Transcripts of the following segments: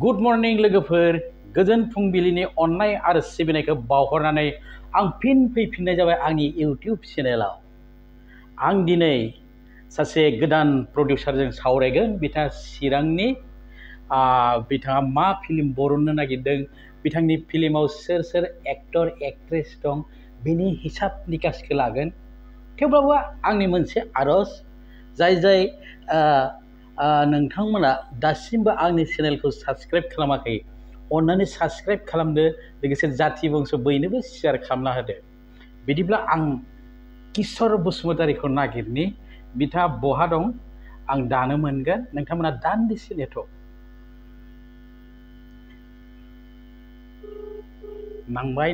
Good morning लोगोफोर गोजोन फुंबिलिनि अननाय आरो सिबिनायखौ बावहरनानै आं फिन फैफिननाय जाबाय आंनि इउटिउब चेनेलाव। आं दिनै सासे गोदान प्रडिउसारजों सावरायगोन। बिथाङा चिरांनि बिथाङा मा फिल्म बरननो नागिरदों, बिथांनि फिल्माव सोर सोर एक्टर एक्ट्रेस दं बेनि हिसाब निकासखौ लागोन। थेवब्लाबो आंनि मोनसे आरज, जाय नोंथांमोना दासिमबो आंनि चेनेलखौ साबस्क्राइब खालामाखै, अन्नानै साबस्क्राइब खालामदो, लोगोसे जाथि बंस बयनोबो शेयार खालामना होदो। बिदिब्ला आं किशोर बसुमतारीखौ नागिरनि। बिथाङा बहा दं आं दानो मोनगोन, नोंथांमोना दान्दिसे नेथ'। नांबाय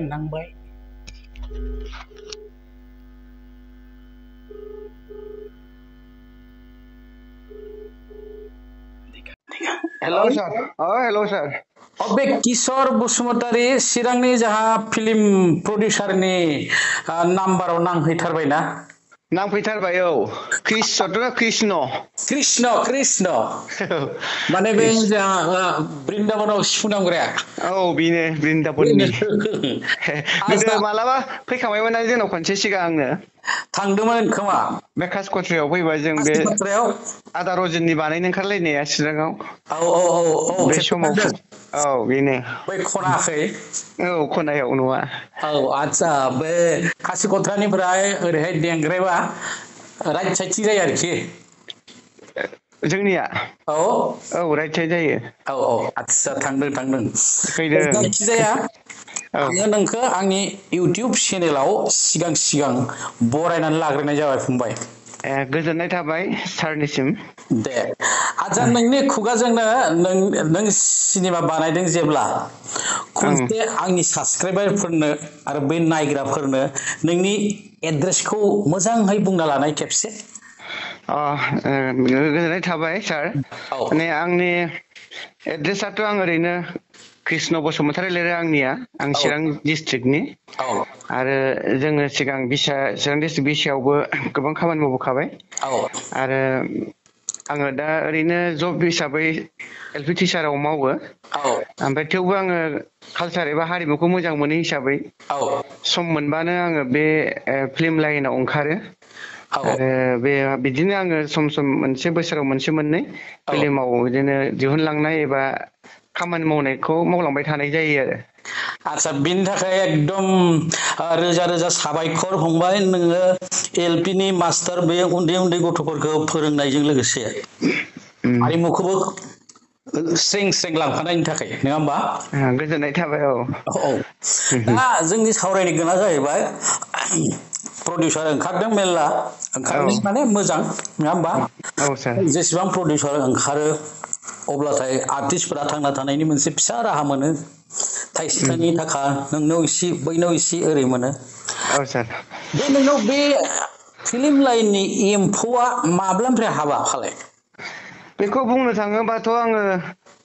हेलो सर। हेलो सर। बे किशोर बसुमतारी चिरांनि जाहा फिल्म प्रडिउसारनि नाम्बाराव नांहैथारबायना? नांफैथारबाय औ। कृष्ण माने बे बृन्दाबनाव सिफुं दामग्राया। औ बेनो बृन्दाबननि। गोदो मालाबा फैखांबायमोन ना जोंनाव खनसे सिगां आंनो। थांदोंमोन खोमा बे कासकट्रायाव फैबाय जों बे आदा रजननि बानायनो ओंखारलायनाया चिराङाव। औ बे समाव औ बेनो बै खनाखै। औ खनायाव न'आ। औ आदसा, बे कासिकट्रानिफ्राय ओरैहाय देंग्रायबा राइट साइडथिं जायो आरोखि जोंनिया। औ राइट साइड जायो। औ आदसा, थांदों फैदों। जायखिजाया आङो नोंखौ आंनि इउटिउब चेनेलाव सिगां बरायनानै लाग्रोनाय जाबाय फंबाय। गोजोननाय थाबाय सारनिसिम। दे आदसा, नोंनि खुगाजोंनो नों सिनेमा बानायदों जेब्ला, खनसे आंनि साबस्क्राइबारफोरनो आरो बै नायग्राफोरनो नोंनि एड्रेसखौ मोजाङै बुंना लानाय खेबसे। गोजोननाय थाबाय सार। औ माने आंनि एड्रेसाथ' आं ओरैनो कृष्ण बसुमतारी लिरो आंनिया। आं औ चिरां डिस्ट्रिक्टनि। औ आरो जोङो सिगां चिरां डिस्ट्रिक्ट बिसायावबो गोबां खामानि मावबोखाबाय। औ आरो आङो दा ओरैनो जब हिसाबै एलपि टिचाराव मावो। औ ओमफ्राय थेवबो आङो कालसार एबा हारिमुखौ मोजां मोनो हिसाबै औ सम मोनबानो आङो बे फिल्म लाइनाव ओंखारो। औ आरो बिदिनो आङो सम मोनसे बोसोराव मोनसे मोननै फिल्माव बिदिनो दिहुनलांनाय एबा खामानि मावनायखौ मावलांबाय थानाय जायो आरो। आदसा, बिनि थाखाय एकदम रोजा साबायखर फंबाय। नोङो एलपि नि मास्टार, बे उन्दै गथ'फोरखौ फोरोंनायजों लोगोसे हारिमुखौबो स्रें लांफानायनि थाखाय, नङा होमबा? गोजोननाय थाबाय। औ, दा जोंनि सावरायनो गोनां जाहैबाय, प्रडिउसार ओंखारदों मेरला, ओंखारनाय माने मोजां, नङा होमबा? औ सार। जेसेबां प्रडिउसार ओंखारो अब्लाथाय आर्टिस्टफोरा थांना थानायनि मोनसे फिसा राहा मोनो। थाइसे थाइनै थाखा, नोंनाव इसे बैनाव इसे ओरै मोनो। औ सार। बे नोंनाव बे फिल्म लाइननि एम्फौआ माब्लानिफ्राय हाबा फालाय? बेखौ बुंनो थाङोबाथ' आङो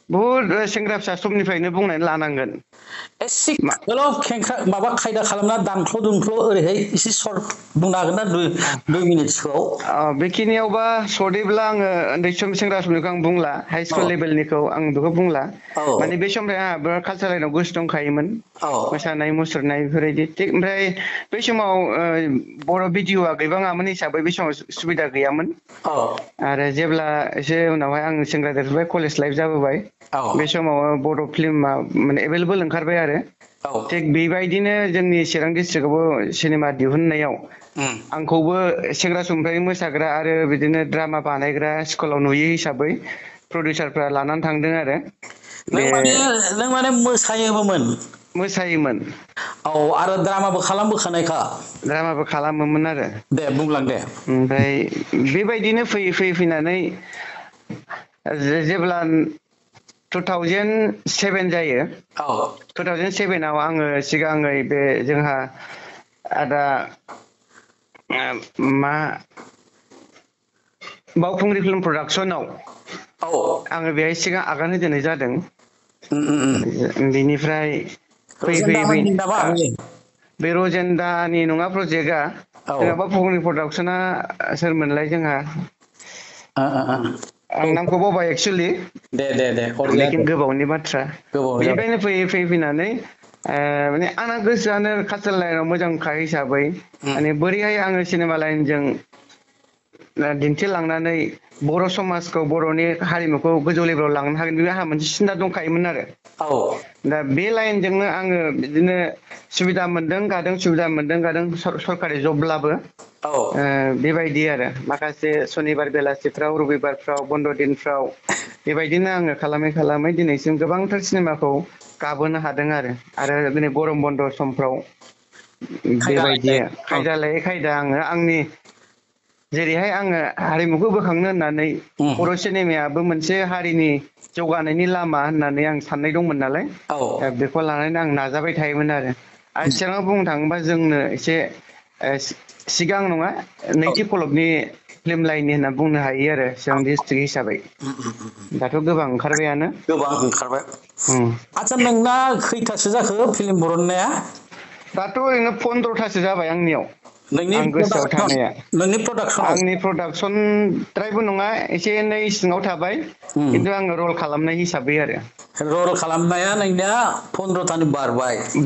बुहुद सेंग्रा फिसा समनिफ्रायनो बुंनानै लानांगोन। एसे माबा खायदा खालामना दानख्ल' ओरैहाय एसे सर्ट बुंनो हागोन ना? 2 मिनिटसोआव। बेखिनियावबा सर्टैब्ला आङो उन्दै सेंग्रा समनिखौ आं बुंला, हाइ स्कुल लेभेलनिखौ आं बेखौ बुंला। औ माने बे समनिफ्राय आंहाबो कालसार लाइनाव गोसो दंखायोमोन। औ मोसानाय मुसुरनाय बेफोरबायदि थिग। ओमफ्राय बै समाव बर' भिडिअ'आ गैबाङामोन हिसाबै बै समाव सुबिदा गैयामोन। औ आरो जेब्ला एसे उनावहाय आं सेंग्रा देरबोबाय, कलेज लाइफ जाबोबाय, औ बे समाव बर' फिल्मा माने एभेलेबल ओंखारबाय आरो। औ थिग बेबायदिनो जोंनि चिरां डिस्ट्रिक्टआवबो सिनेमा दिहुननायाव आंखौबो सेंग्रा समनिफ्राय मोसाग्रा आरो बिदिनो द्रामा बानायग्रा स्कुलाव नुयो हिसाबै प्रडिउसारफ्रा लानानै थांदों आरो। नों माने मोसायोबोमोन? मोसायोमोन। औ, आरो द्रामाबो खालामबोखानायखा? द्रामाबो खालामोमोन आरो। दे बुंलां दे। ओमफ्राय बेबायदिनो फैनानै जेब्ला 2007 जायो, औ 2007आव आङो सिगाङै बे जोंहा आदा बावखुंग्रि फिल्म प्रडाक्सनाव औ आङो बेहाय सिगां आगान होजेननाय जादों। बिनिफ्राय रजेन फैयै दामोननि नामा आं बे? बे रजेन्दानि नङा प्रजेक्टआ। औ जोंहा बावखुंग्रि प्रडाक्सना सोरमोनलाय जोंहा आं नामखौ बावबाय एक्चुअलि दे लेकिन गोबावनि बाथ्रा गोबाव बेनिफ्रायनो फैनानै माने आंना गोसोआनो कालचार लाइनाव मोजांखा हिसाबै माने बोरैहाय आङो सिनेमा लाइनजों दिन्थिलांनानै बर' समाजखौ बर'नि हारिमुखौ गोजौ लेभेलाव लांनो हागोन बे आंहा मोनसे सिन्था दंखायोमोन आरो दा बे लाइनजोंनो आङो बिदिनो सुबिदा मोनदों गादों सरकारि जबब्लाबो बेबायदि आरो माखासे सनिबार बेलासिफ्राव रबिबारफ्राव बन्द' दिनफ्राव बेबायदिनो आङो खालामै दिनैसिम गोबांथार सिनेमाखौ गाबोनो हादों आरो दिनै गरम बन्द' समफ्राव बेबायदि खायदा लायै खायदा आंनि जेरैहाय आङो हारिमुखौ बोखांनो होननानै बर' सिनेमायाबो मोनसे हारिनि जौगानायनि लामा होननानै आं साननाय दंमोन नालाय बेखौ लानानै आं नाजाबाय थायोमोन आरो चिराङाव बुंनो थाङोबा जोंनो एसे सिगां नङा नैथि खलबनि फिल्म लाइननि होनना बुंनो हायो आरो चिरां डिस्ट्रिक्ट हिसाबै दाथ' गोबां ओंखारबायानो आच्छा नोंना खैथासो जाखो फिल्म बरननाया दाथ' ओरैनो 15थासो जाबाय आंनियाव नोंनि आं गोसोआव थानाया प्रडाक्सनाव आंनि प्रडाक्सन द्रायबो नङा एसे एनै सिङाव थाबाय खिन्थु आङो रल खालामनाय हिसाबै आरो रल खालामनाया नोंनिया 15थानि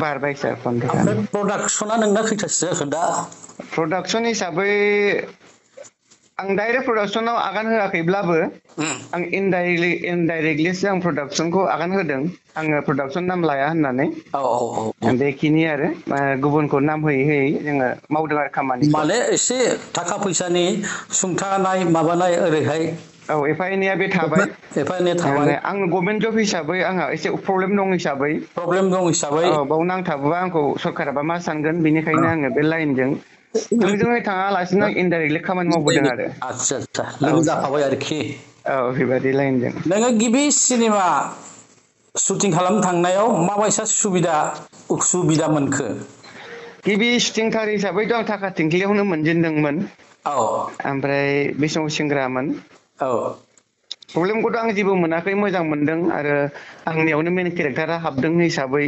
बारबाय सार 15था ओमफ्राय प्रडाक्सना नोंना खैथासो जाखो दा प्रडाक्सन हिसाबै आं डाइरेक्ट प्रडाक्सनाव आगान होआखैब्लाबो आं इनडाइरेक्टलिसो आं प्रडाक्सनखौ आगान होदों आङो प्रडाक्सन नाम लाया होननानै बेखिनि आरो गुबुनखौ नाम होयै जोङो मावदों आरो खामानिखौ माने एसे थाखा फैसानि सुंथानाय माबानाय ओरैहाय एफा एनैया बे थाबाय थाबाय आं गभर्नमेन्ट जब हिसाबै आंहा एसे प्रब्लेम दं हिसाबै बाव नांथाबोबा आंखौ सरकाराबा मा सानगोन बेनिखायनो आङो बे लाइनजों थोंजोङै थाङालासिनो इनडाइरेक्टलि खामानि मावबोदों आरो आच्छा लोगो जाफाबाय आरोखि बेबायदि लाइनजों नोङो गिबि सिनेमा शुटिं खालामनो थांनायाव माबायसा उसुबिदा मोनखो गिबि शुटिंथार हिसाबैथ' आं थाखा थिंख्लियावनो मोनजेनदोंमोन ओमफ्राय बे समाव सेंग्रामोन प्रब्लेमखौथ' आं जेबो मोनाखै मोजां मोनदों आरो आंनियावनो मेन केरेक्टारा हाबदों हिसाबै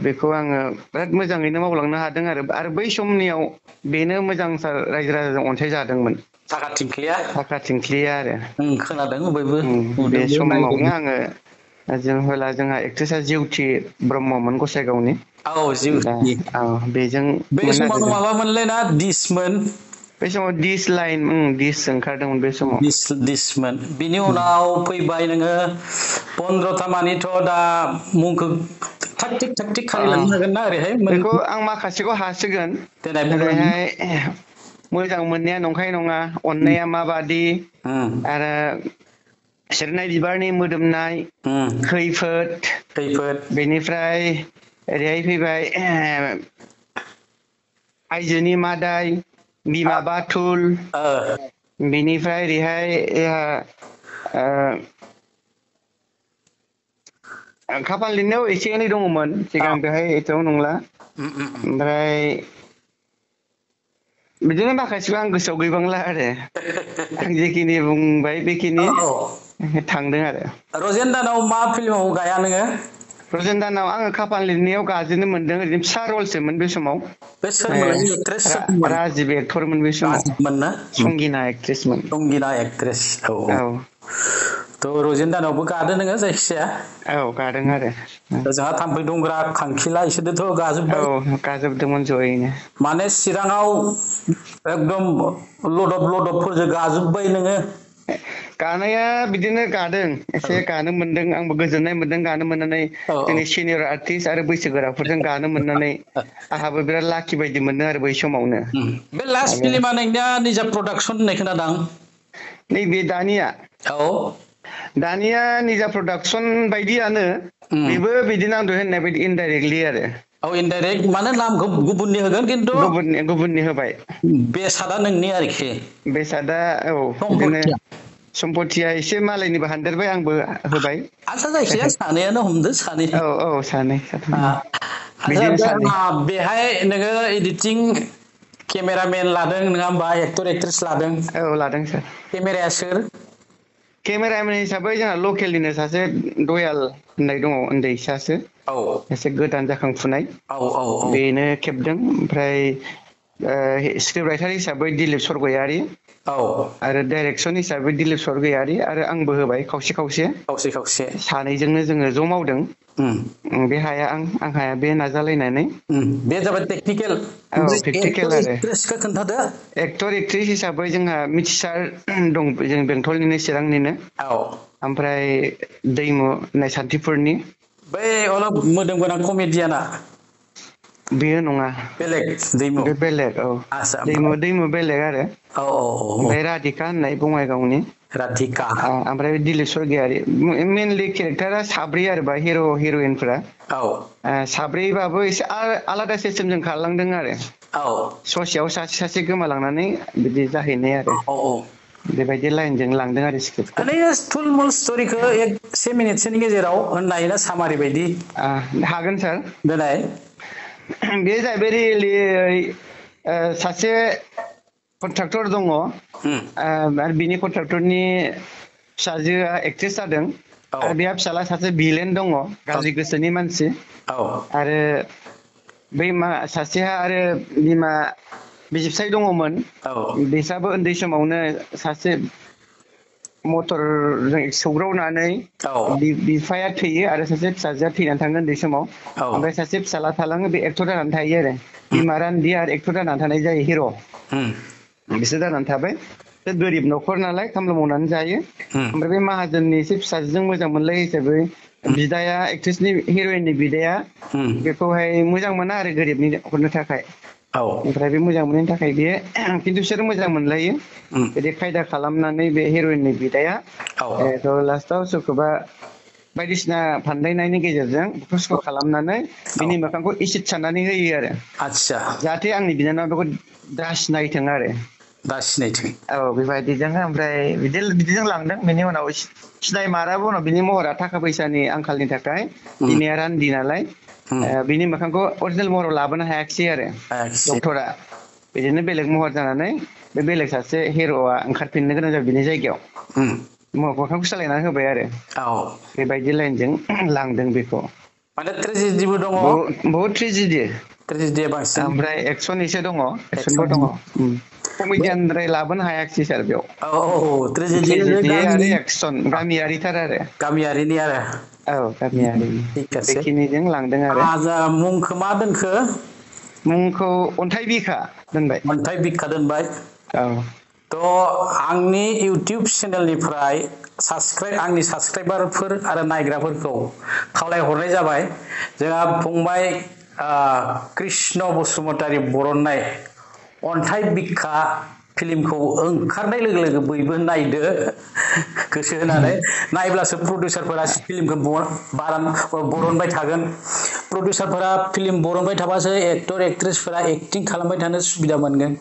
बेखौ आङो बिराद मोजाङैनो मावलांनो हादों आरो बै समनियाव बेनो मोजांथार रायजो राजाजों अनसायजादोंमोन थाखा थिंख्लिया आरो खोनादों बयबो बे समावनो आङो जोंहा एक्ट्रेसा जिउथि ब्रह्ममोन गसाइगावनि बेजों बे समाव माबामोनलै ना दिसमोन बे समाव दिस लाइन दिस ओंखारदोंमोन बे समाव दिसमोन बिनि उनाव फैबाय नोङो 15था मानिथ' दा मुंखौ थाग थिग खालामनो हागोन ना ओरैहाय बेखौ आं माखासेखौ हासिगोन ओरैहाय मोजां मोननाया नंखाय नङा अननाया माबादि आरो सेरनाय बिबारनि मोदोमनाय खैफोद बेनिफ्राय ओरैहाय फैबाय आइजोनि मादाय बिमा बाथुल बेनिफ्राय ओरैहाय खाफाल लिरनायाव एसे एनै दङमोन सिगां बेहाय एसेबां नंला ओमफ्राय बिदिनो माखासेखौ आं गोसोआव गैबांला आरो आं जेखिनि बुंबाय बेखिनि थांदों आरो रजेन दानाव मा फिल्माव गाया नोङो रजेन दानाव आङो खाफाल लिरनायाव गाजेननो मोनदों ओरैनो फिसा रलसोमोन बे समाव बे सोरमोन एक्ट्रेस राजिब एक्टरमोन बे समाव संगिना एक्ट्रेसमोन थ' रजेन दानावबो गादो नोङो जायखिजाया गादों आरो जोंहा थाम्फै दंग्रा खांखिला इसोरथ' गाजोबदोंमोन जयैनो माने चिराङाव एकदम लदबफोरजों गाजोब्बाय नोङो गानाया बिदिनो गादों एसे गानो मोनदों आंबो गोजोननाय मोनदों गानो मोननानै जोंनि सिनियर आर्टिस्ट आरो बैसोगोराफोरजों गानो मोननानै आंहाबो बिराद लाखि बायदि मोनदों आरो बै समावनो बे लास्ट फिल्मा नोंनिया निजा प्रडाक्सन होननाय खोनादों नैबे दानिया निजा प्रडाक्सन बायदियानो बेबो बिदिनो आं दहाय होननाय बायदि इनडाइरेक्टलि आरो इनडाइरेक्ट माने नामखौ गुबुननि होगोन खिन्थु गुबुननि होबाय बेसादा नोंनि आरोखि बेसादा बिदिनो सम्पथिया एसे मालायनिबो हानदेरबाय आंबो होबाय आच्छा जायखिजाया सानैयानो हमदो सानै सानै बेहाय नोङो एडिटिं केमेरामेन लादों नङा होमबा एक्टर एक्ट्रेस लादों लादों सार केमेराया सोर केमेरामेन हिसाबै जोंहा लकेलनिनो सासे दयाल होननाय दङ उन्दैसासो एसे गोदान जाखांफुनाय बेनो खेबदों ओमफ्राय स्क्रिप्ट राइटार हिसाबै दिलीप सरगयारि आरो डाइरेक्सन हिसाबै दिलीप सरगयारि आरो आंबो होबाय खावसे सानैजोंनो जोङो ज' मावदों। बे हाया आं हाया बे नाजालायनानै बे जाबाय टेकनिकेल प्रेक्टिकेल आरो एक्ट्रेसखौ खोन्थादो। एक्टर एक्ट्रेस हिसाबै जोंहा मिथिसार दं, जों बेंटलनिनो चिरांनिनो। ओमफ्राय दैमु होननाय सान्थिफुरनि। बै अलप मोदोम गोनां कमेडियाना बेयो नङा, बेलेग दैमु बे बेलेग। आसा दैमु बेलेग आरो ओमफ्राय राधिका होननाय बङाइगावनि राधिका। ओमफ्राय दिलीप सरगयारि। मेनलि केरेक्टारा साब्रै आरो बा हिर' हिर'इनफोरा साब्रैबाबो एसे आलादा सिस्टेमजों खारलांदों आरो ससेयाव सासे गोमालांनानै बिदि जाहैनाय आरो बेबायदि लाइनजों लांदों आरो स्क्रिप्टखौ। थुलमुल स्ट'रिखौ 1 मिनिटसोनि गेजेराव होननो हायोना सामारि बायदि? हागोन सार। देनाय। बे जाहैबाय रियेलि सासे कन्ट्राक्टर दङ आरो बिनि कन्ट्राक्टरनि फिसाजोआ एक्ट्रेस जादों आरो बेहा फिसाला सासे भिलेन दङ, गाज्रि गोसोनि मानसि। आरो बै सासेहा आरो बिमा बिजिबसाय दङमोन। बिसाबो उन्दै समावनो सासे मटरजों सौग्रावनानै बिफाया थैयो आरो सासे फिसाजोआ थैनानै थाङो उन्दै समाव। ओमफ्राय सासे फिसाला थालाङो, बे एक्टर जानानै थायो आरो बिमा रान्दि आरो एक्टर जानानै थानाय जायो हिर'। बिसोर जानानै थाबाय। बे गोरिब न'खर नालाय खामला मावनानै जायो। ओमफ्राय बे माहाजोननि एसे फिसाजोजों मोजां मोनलाय हिसाबै बिदाया, एक्ट्रेसनि हिर'इननि बिदाया बेखौहाय मोजां मोना आरो गोरिबनि हरनो थाखाय। ओमफ्राय बे मोजां मोननायनि थाखाय बेयो खिन्थु बिसोर मोजां मोनलायो। बिदि खायदा खालामनानै बे हिर'इननि बिदाया लास्टाव सोरखौबा बायदिसिना फानदायनायनि गेजेरजों बुख्रुबसुख्रु खालामनानै बिनि मोखांखौ एसिड सारनानै होयो आरो जाहाथे आंनि बिनानावा बेखौ दा सिनायथों आरो। बेबायदिजों ओमफ्राय बिदिजों लांदों। बेनि उनाव सिनायमाराबो उनाव बिनि महरा थाखा फैसानि आंखालनि थाखाय बिनिया रान्दि नालाय बिनि मोखांखौ अरिजिनेल महराव लाबोनो हायाखिसै आरो डक्टरा। बिदिनो बेलेग महर जानानै बे बेलेग सासे हिर'आ ओंखारफिननो गोनां जाबाय बिनि जायगायाव। मोखांखौ सोलायनानै होबाय आरो बेबायदि लाइनजों लांदों बेखौ। माने ट्रेजेडिबो दङ, बहुत ट्रेजेडि। बांसिन ओमफ्राय एक्सन एसे दङ, एक्सनबो दङ। कमेडियानद्राय लाबोनो हायाखिसै सार बेयाव। ट्रेजेडि आरो एक्सन गामियारिथार आरो गामियारिनि आरो गामियारिनि बेखिनिजों लांदों आरो। मुंखौ मा दोनखो? मुंखौ अन्थाइ बिखा दोनबाय। अन्थाइ बिखा दोनबाय। आंनि इउटिउब चेनेलनिफ्राय आंनि साबसक्राइबारफोर आरो नायग्राफोरखौ खावलायहरनाय जाबाय, जोंहा फंबाय कृष्ण बसुमतारी बरननाय अन्थाइ बिखा फिल्मखौ ओंखारनाय लोगो लोगो बयबो नायदो गोसो होनानै। नायब्लासो प्रडिउसारफोरा फिल्मखौ बरनबाय थागोन। प्रडिउसारफोरा फिल्म बरनबाय थाबासो एक्टर एक्ट्रेसफोरा एक्टिं खालामबाय थानो सुबिदा मोनगोन।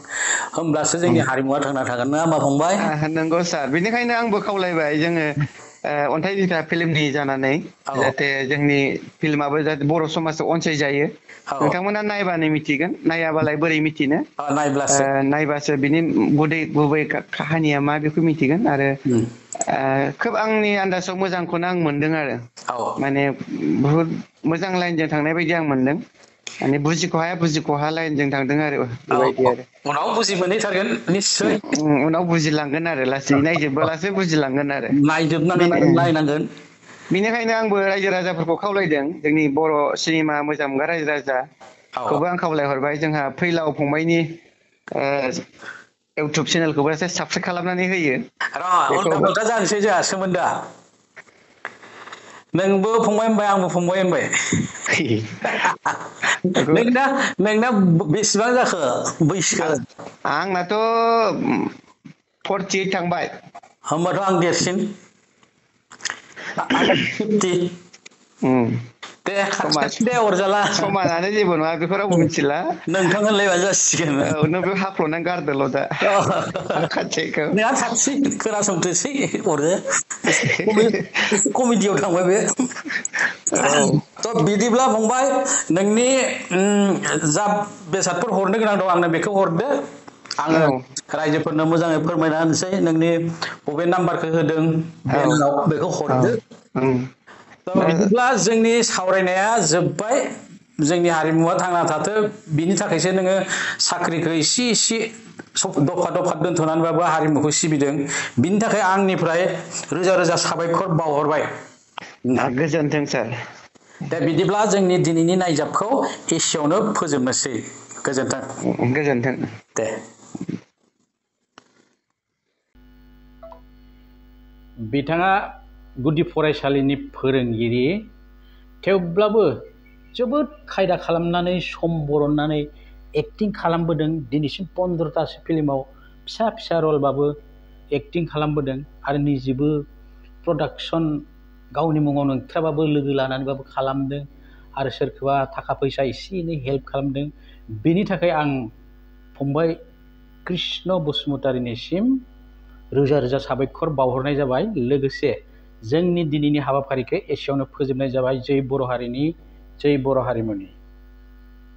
होमब्लासो जोंनि हारिमुवा थांना थागोन, नङा होमबा फंबाय? नंगौ सार। बेनिखायनो आंबो खावलायबाय जोङो अन्थाइ बिखा फिल्मनि जानानै जाहाथे जोंनि फिल्माबो जाहाथे बर' समाजाव अनसायजायो। नोंथांमोना नायबानो मिथिगोन, नायाबालाय बोरै मिथिनो। नायबासो बिनि गुबै काहानिया मा बेखौ मिथिगोन। आरो खोब आंनि आन्दाजाव मोजांखौनो आं मोनदों आरो माने बुहुद मोजां लाइनजों थांनाय बायदि आं मोनदों। माने बुजिख'हा लाइनजों थांदों आरो बेबायदि आरो उनाव बुजि मोनहैथारगोन निस्सय। उनाव बुजिलांगोन आरो लासै नायजोबब्लासो बुजिलांगोन आरो नायनांगोन। बेनिखायनो आंबो रायजो राजाफोरखौ खावलायदों, जोंनि बर' सिनेमा मोजां मोनग्रा रायजो राजाखौबो आं खावलायहरबाय, जोंहा फैलाव फंबायनि इउटुब चेनेलखौबो एसे साबसक्राइब खालामनानै होयो। उल्था फाल्था जानोसै जोंहा सोमोन्दोआ। नोंबो फंबाय होनबाय, आंबो फंबाय होनबाय। नोंना बेसेबां जाखो बैसोआ? आंनाथ' 48 थांबाय। होमबाथ' आं देरसिन, आं 50। दे खाथि दे अरजाला। समानानो जेबो नङा, बेखौ रावबो मिथिला। नोंथां होनलायबा जासिगोन। नों बे हाफ्ल'नानै गारदोल' दा खाथिखौ। नोंहा खाथि खोनासंथोसै अरो कमेडियाव थांबाय बे। बिदिब्ला फंबाय, नोंनि जा बेसादफोर हरनो गोनां दं आंनो बेखौ हरदो। आङो रायजोफोरनो मोजाङै फोरमायना होनोसै, नोंनि बबे नाम्बारखौ होदों बेखौ हरदो। बिदिब्ला जोंनि सावरायनाया जोब्बाय। जोंनि हारिमुवा थांना थाथों बिनि थाखायसो नोङो साख्रिखौ इसे दफा दफा दोनथ'नानैबाबो हारिमुखौ सिबिदों बिनि थाखाय आंनिफ्राय रोजा रोजा साबायखर बावहरबाय। गोजोन्थों सार। दा बिदिब्ला जोंनि दिनैनि नायजाबखौ एसेयावनो फोजोबनोसै। गोजोन्थों। गोजोन्थों। दे। बिथाङा गुदि फरायसालिनि फोरोंगिरि थेवब्लाबो जोबोद खायदा खालामनानै सम बरननानै एक्टिं खालामबोदों। दिनैसिम 15तासो फिल्माव फिसा फिसा रलबाबो एक्टिं खालामबोदों आरो निजेबो प्रडाक्सन गावनि मुङाव नंथ्राबाबो लोगो लानानैबाबो खालामदों आरो सोरखौबा थाखा फैसा एसे एनै हेल्प खालामदों। बेनि थाखाय आं फंबाय कृष्ण बसुमतारीनिसिम रोजा रोजा साबायखर बावहरनाय जाबाय। लोगोसे जोंनि दिनैनि हाबाफारिखौ एसेयावनो फोजोबनाय जाबाय। जय बर' हारिनि जय बर' हारिमुनि।